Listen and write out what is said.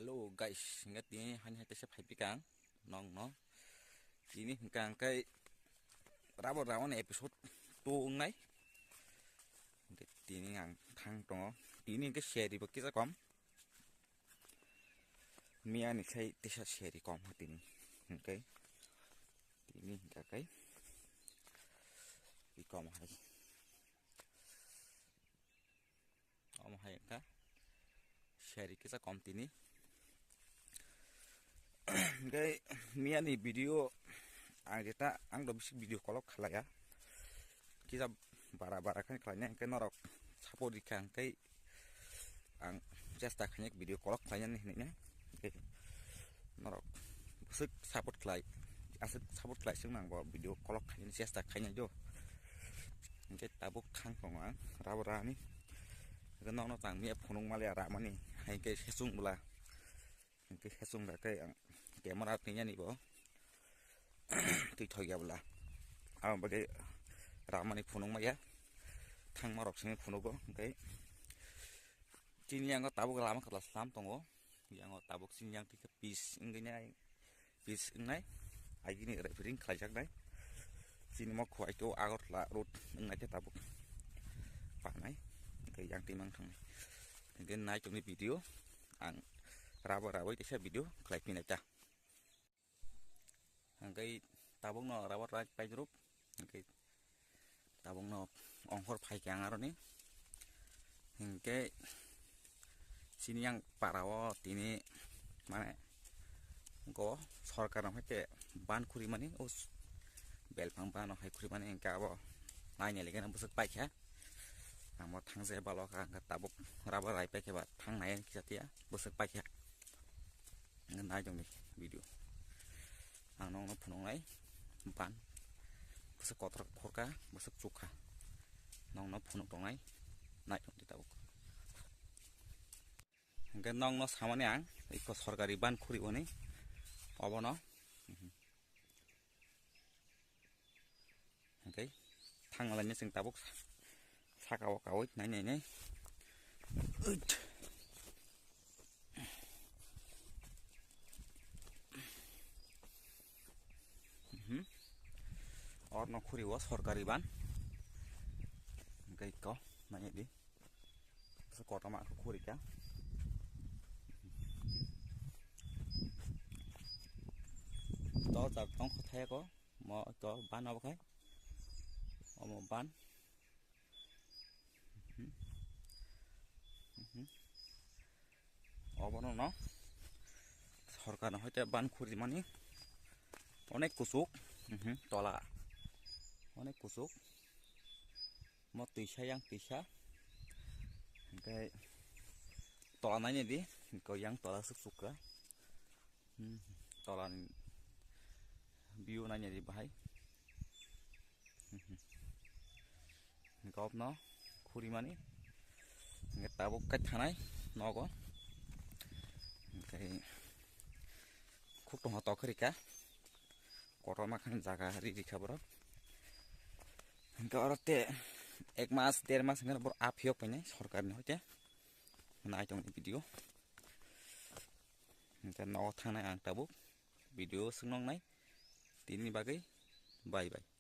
Halo guys, ingat ini hanya saya kang nong no. Ini kang cái rawan episode tuang này. Ini ngang thang to. Ini cái share di baki sa kom. Mia ni sai tisa share di kom ini. Okay. Ini cái di kom hai. Om hai ka. Share di sa kom ini. Cái mia ni video ang do bisik video kolok khalaya kita bara-bara kan khalanya ke norok support dikang kai ang cesta khanya video kolok khalanya nih norok bisik support khalai asik support khalai sing nang bo video kolok khalanya cesta khanya jo ke tabuk khang kong ang rabara ni ke nong no tang mi phunung malia ra mani hai ke sesung bula ke sesung ga kai ang camera tinya ni bo tùy thôi gặp là cái làm này phun mà ya thằng mà đọc sinh phun có cái chi nhang có tạo cái làm cái là làm tông có yang có tạo sinh nhang thì cái piece cái này piece này ai cái này lại phải dính khai chắc đấy chi mà khoai chỗ áo là rút này cái tạo phản này cái yang tim mang thằng này cái này trong cái video ăn ra với cái video khai pin này cha cái tabung no rawat raj pai grup cái tabung no ongkor pai kang aro ni cái sini yang parawo tini mana ko sarkar no hake ban khuri mani us bel pang ban no hai khuri mani engka bo nai ne legen busuk pai kha amo thang je balo ka tabuk rawat rai pai ke ba thang nai kisatia busuk pai kha nai jong ni video ang nong no phunong nai ban busuk kotor khorka busuk chukha nong no phunong tong nai nai jong ti tabuk hangke nong no samani ang iko sorkari ban khuri boni obo no hangke thangalani sing tabuk sakawo kawoi nai nai और no khuri was सरकारी ban cái có mà nhảy đi sẽ có tao mạng khuri cả đó tập trong khe có mà có ban nào cái một ban ở bên nó सरकार nó হয়তো ban khuri মানে অনেক কুসুক তলা অনেক কুসুক mo tisa yang tisa cái tòa này đi có yang tòa sức suk cả tòa view này đi bahai có nó khuri mani người ta bốc cách thằng này nó có cái khúc đồng họ to khơi cá có makan jaga hari di kabar kalau te ek mas der mas ngan bor apiok pani sarkar ni hote na jong video kan no thana ang tabuk video sunong nai tini bagai bye bye